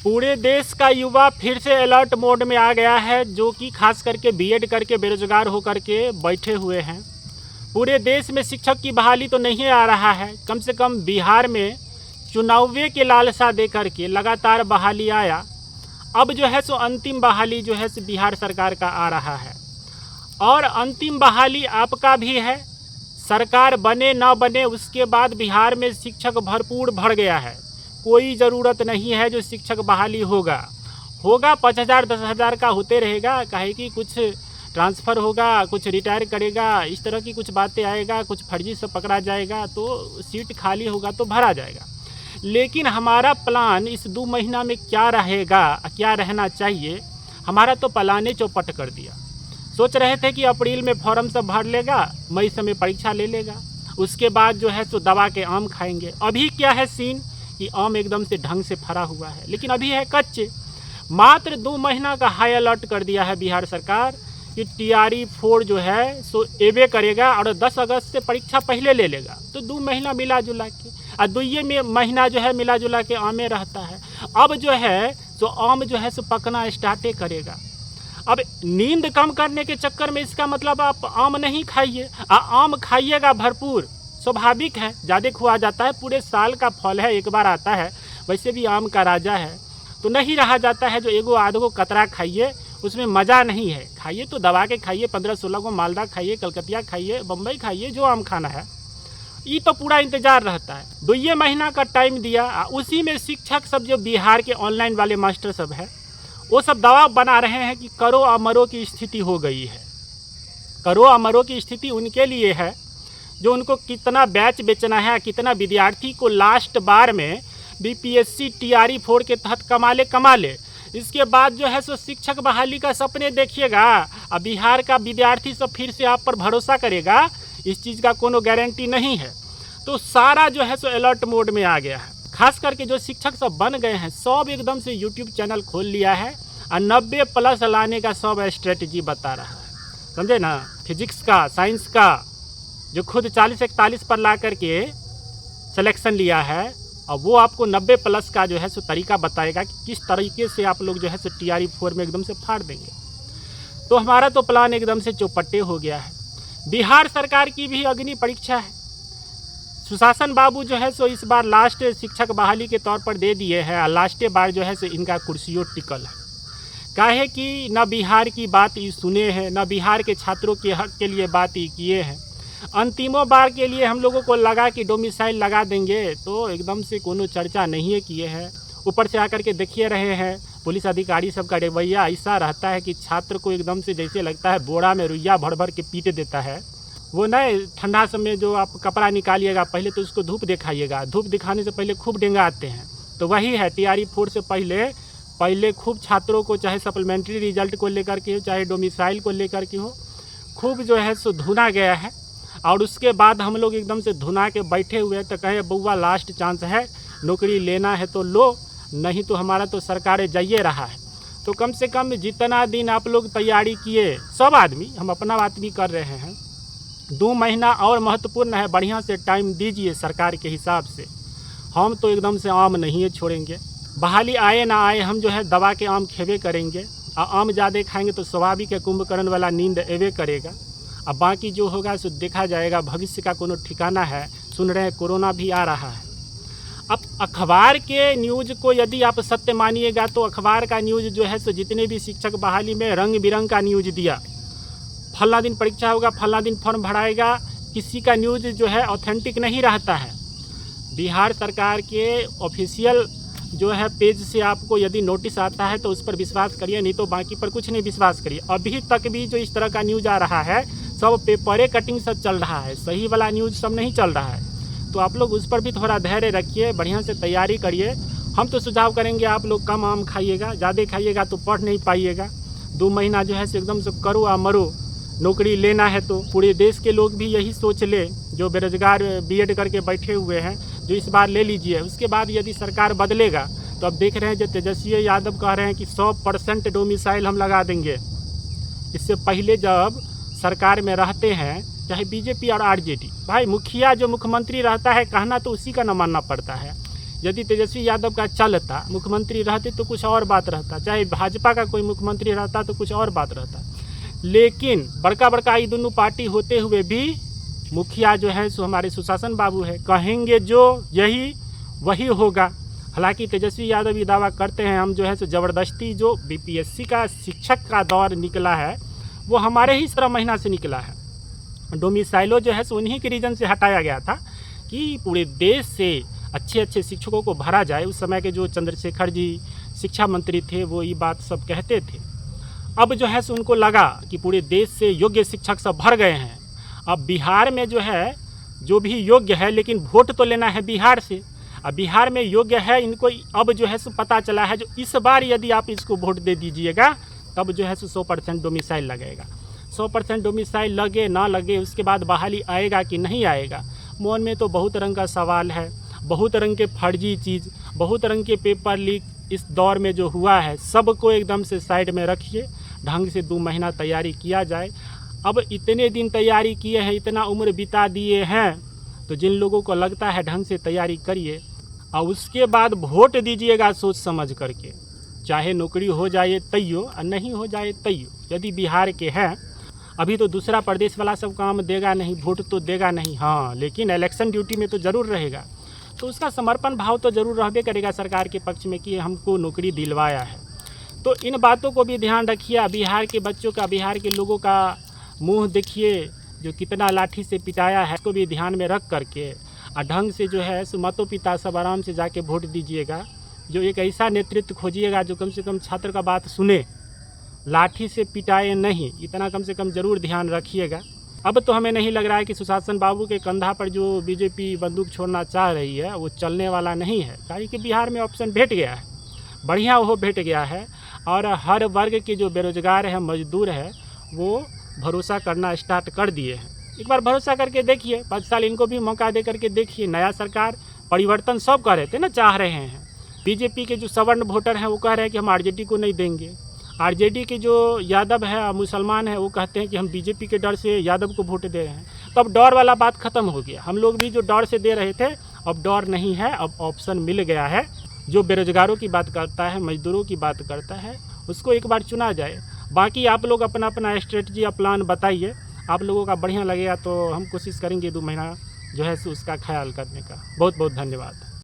पूरे देश का युवा फिर से अलर्ट मोड में आ गया है, जो कि खास करके बीएड करके बेरोजगार होकर के बैठे हुए हैं। पूरे देश में शिक्षक की बहाली तो नहीं आ रहा है, कम से कम बिहार में चुनावे के लालसा दे करके लगातार बहाली आया। अब जो है सो अंतिम बहाली जो है सो बिहार सरकार का आ रहा है, और अंतिम बहाली आपका भी है। सरकार बने न बने उसके बाद बिहार में शिक्षक भरपूर भर गया है। कोई ज़रूरत नहीं है जो शिक्षक बहाली होगा 5,000 10,000 का होते रहेगा, काहे कि कुछ ट्रांसफ़र होगा, कुछ रिटायर करेगा, इस तरह की कुछ बातें आएगा, कुछ फर्जी से पकड़ा जाएगा तो सीट खाली होगा तो भरा जाएगा। लेकिन हमारा प्लान इस 2 महीना में क्या रहेगा, क्या रहना चाहिए, हमारा तो प्लाने चौपट कर दिया। सोच रहे थे कि अप्रैल में फॉर्म सब भर लेगा, मई से में परीक्षा ले लेगा, उसके बाद जो है सो दबा के आम खाएंगे। अभी क्या है सीन कि आम एकदम से ढंग से फरा हुआ है, लेकिन अभी है कच्चे। मात्र 2 महीना का हाई अलर्ट कर दिया है बिहार सरकार कि TRE 4 जो है सो एवे करेगा और 10 अगस्त से परीक्षा पहले ले लेगा। तो 2 महीना मिला जुला के और 2 महीना जो है मिला जुला के आमे रहता है। अब जो है सो आम जो है सो पकना स्टार्टे करेगा। अब नींद कम करने के चक्कर में इसका मतलब आप आम नहीं खाइए, आम खाइएगा भरपूर। स्वाभाविक है, ज़्यादा खुआ जाता है, पूरे साल का फल है, एक बार आता है। वैसे भी आम का राजा है तो नहीं रहा जाता है जो एगो आधगो कतरा खाइए, उसमें मज़ा नहीं है। खाइए तो दबा के खाइए, 15-16 को मालदा खाइए, कलकतिया खाइए, बम्बई खाइए, जो आम खाना है। ये तो पूरा इंतज़ार रहता है। 2 महीना का टाइम दिया, उसी में शिक्षक सब जो बिहार के ऑनलाइन वाले मास्टर सब है वो सब दबाव बना रहे हैं कि करो अमरो की स्थिति हो गई है। करो अमरो की स्थिति उनके लिए है जो उनको कितना बैच बेचना है, कितना विद्यार्थी को लास्ट बार में BPSC TRE 4 के तहत कमा ले। इसके बाद जो है सो शिक्षक बहाली का सपने देखिएगा। अब बिहार का विद्यार्थी सब फिर से आप पर भरोसा करेगा, इस चीज़ का कोनो गारंटी नहीं है। तो सारा जो है सो अलर्ट मोड में आ गया है। खास करके जो शिक्षक सब बन गए हैं सब एकदम से YouTube चैनल खोल लिया है और 90+ लाने का सब स्ट्रेटजी बता रहा है, समझे ना। फिजिक्स का, साइंस का जो खुद 40-41 पर ला करके सिलेक्शन लिया है, और वो आपको 90+ का जो है सो तरीका बताएगा कि किस तरीके से आप लोग जो है सो TRE 4 में एकदम से फाड़ देंगे। तो हमारा तो प्लान एकदम से चौपट्टे हो गया है। बिहार सरकार की भी अग्नि परीक्षा है। सुशासन बाबू जो है सो इस बार लास्ट शिक्षक बहाली के तौर पर दे दिए हैं, और लास्टे बार जो है सो इनका कुर्सियों टिकल है। काहे कि न बिहार की बात ये सुने हैं, न बिहार के छात्रों के हक के लिए बात ये किए हैं। अंतिमों बार के लिए हम लोगों को लगा कि डोमिसाइल लगा देंगे, तो एकदम से कोनो चर्चा नहीं है किए हैं। ऊपर से आकर के देखिए रहे हैं पुलिस अधिकारी सबका रवैया ऐसा रहता है कि छात्र को एकदम से जैसे लगता है बोरा में रुइया भर भर के पीट देता है। वो नहीं, ठंडा समय जो आप कपड़ा निकालिएगा पहले तो उसको धूप दिखाइएगा, धूप दिखाने से पहले खूब डेंगाते हैं। तो वही है, TRE 4 से पहले खूब छात्रों को, चाहे सप्लीमेंट्री रिजल्ट को लेकर के हो, चाहे डोमिसाइल को लेकर के हो, खूब जो है सो धुना गया है। और उसके बाद हम लोग एकदम से धुना के बैठे हुए तो कहे बउआ लास्ट चांस है, नौकरी लेना है तो लो, नहीं तो हमारा तो सरकार जाइए रहा है। तो कम से कम जितना दिन आप लोग तैयारी किए, सब आदमी, हम अपना बात भी कर रहे हैं, 2 महीना और महत्वपूर्ण है, बढ़िया से टाइम दीजिए सरकार के हिसाब से। हम तो एकदम से आम नहीं छोड़ेंगे, बहाली आए ना आए हम जो है दबा के आम खेबे करेंगे। और आम ज़्यादा खाएंगे तो स्वाभाविक है कुंभकर्ण वाला नींद एवे करेगा। अब बाकी जो होगा सो देखा जाएगा, भविष्य का कोनो ठिकाना है। सुन रहे हैं कोरोना भी आ रहा है। अब अखबार के न्यूज़ को यदि आप सत्य मानिएगा तो अखबार का न्यूज़ जो है सो जितने भी शिक्षक बहाली में रंग बिरंग का न्यूज़ दिया, फला दिन परीक्षा होगा, फला दिन फॉर्म भराएगा, किसी का न्यूज़ जो है ऑथेंटिक नहीं रहता है। बिहार सरकार के ऑफिशियल जो है पेज से आपको यदि नोटिस आता है तो उस पर विश्वास करिए, नहीं तो बाकी पर कुछ नहीं विश्वास करिए। अभी तक भी जो इस तरह का न्यूज़ आ रहा है सब पेपरे कटिंग सब चल रहा है, सही वाला न्यूज़ सब नहीं चल रहा है। तो आप लोग उस पर भी थोड़ा धैर्य रखिए, बढ़िया से तैयारी करिए। हम तो सुझाव करेंगे आप लोग कम आम खाइएगा, ज़्यादा खाइएगा तो पढ़ नहीं पाइएगा। 2 महीना जो है एकदम से करो या मरो, नौकरी लेना है तो। पूरे देश के लोग भी यही सोच ले, जो बेरोजगार BEd करके बैठे हुए हैं, जो इस बार ले लीजिए। उसके बाद यदि सरकार बदलेगा तो अब देख रहे हैं जो तेजस्वी यादव कह रहे हैं कि 100% डोमिसाइल हम लगा देंगे। इससे पहले जब सरकार में रहते हैं चाहे BJP और RJD, भाई मुखिया जो मुख्यमंत्री रहता है कहना तो उसी का न मानना पड़ता है। यदि तेजस्वी यादव का चलता, मुख्यमंत्री रहते तो कुछ और बात रहता, चाहे भाजपा का कोई मुख्यमंत्री रहता तो कुछ और बात रहता। लेकिन बड़का बड़का ये दोनों पार्टी होते हुए भी मुखिया जो है सो हमारे सुशासन बाबू है, कहेंगे जो यही वही होगा। हालांकि तेजस्वी यादव ये दावा करते हैं हम जो है सो ज़बरदस्ती जो बीपीएससी का शिक्षक का दौर निकला है वो हमारे ही 17 महीना से निकला है। डोमिसाइलो जो है सो उन्हीं के रीजन से हटाया गया था कि पूरे देश से अच्छे अच्छे शिक्षकों को भरा जाए। उस समय के जो चंद्रशेखर जी शिक्षा मंत्री थे वो ये बात सब कहते थे। अब जो है सो उनको लगा कि पूरे देश से योग्य शिक्षक सब भर गए हैं, अब बिहार में जो है जो भी योग्य है, लेकिन वोट तो लेना है बिहार से। अब बिहार में योग्य है इनको अब जो है सो पता चला है जो इस बार यदि आप इसको वोट दे दीजिएगा तब जो है सो 100% डोमिसाइल लगेगा। 100% डोमिसाइल लगे ना लगे उसके बाद बहाली आएगा कि नहीं आएगा, मन में तो बहुत रंग का सवाल है। बहुत रंग के फर्जी चीज़, बहुत रंग के पेपर लीक इस दौर में जो हुआ है सबको एकदम से साइड में रखिए, ढंग से 2 महीना तैयारी किया जाए। अब इतने दिन तैयारी किए हैं, इतना उम्र बिता दिए हैं, तो जिन लोगों को लगता है ढंग से तैयारी करिए और उसके बाद वोट दीजिएगा सोच समझ करके। चाहे नौकरी हो जाए तैयो और नहीं हो जाए तैयो। यदि बिहार के हैं, अभी तो दूसरा प्रदेश वाला सब काम देगा नहीं, वोट तो देगा नहीं, हाँ, लेकिन इलेक्शन ड्यूटी में तो ज़रूर रहेगा, तो उसका समर्पण भाव तो ज़रूर रहबे करेगा सरकार के पक्ष में कि हमको नौकरी दिलवाया है। तो इन बातों को भी ध्यान रखिए। बिहार के बच्चों का, बिहार के लोगों का मुंह देखिए जो कितना लाठी से पिटाया है, इसको भी ध्यान में रख करके और ढंग से जो है सो माता पिता सब आराम से जाके वोट दीजिएगा। जो एक ऐसा नेतृत्व खोजिएगा जो कम से कम छात्र का बात सुने, लाठी से पिटाए नहीं, इतना कम से कम ज़रूर ध्यान रखिएगा। अब तो हमें नहीं लग रहा है कि सुशासन बाबू के कंधा पर जो बीजेपी बंदूक छोड़ना चाह रही है वो चलने वाला नहीं है, क्योंकि बिहार में ऑप्शन भेट गया है, बढ़िया वो भेट गया है। और हर वर्ग के जो बेरोजगार है, मजदूर है, वो भरोसा करना स्टार्ट कर दिए हैं। एक बार भरोसा करके देखिए, 5 साल इनको भी मौका दे करके देखिए। नया सरकार परिवर्तन सब कह रहे थे ना, चाह रहे हैं। बीजेपी के जो सवर्ण वोटर हैं वो कह रहे हैं कि हम आरजेडी को नहीं देंगे। आरजेडी के जो यादव है, मुसलमान है, वो कहते हैं कि हम बीजेपी के डर से यादव को वोट दे रहे हैं। तो अब डर वाला बात ख़त्म हो गया। हम लोग भी जो डर से दे रहे थे अब डर नहीं है, अब ऑप्शन मिल गया है। जो बेरोजगारों की बात करता है, मजदूरों की बात करता है, उसको एक बार चुना जाए। बाकी आप लोग अपना अपना स्ट्रेटजी या प्लान बताइए, आप लोगों का बढ़िया लगेगा तो हम कोशिश करेंगे 2 महीना जो है उसका ख्याल करने का। बहुत बहुत धन्यवाद।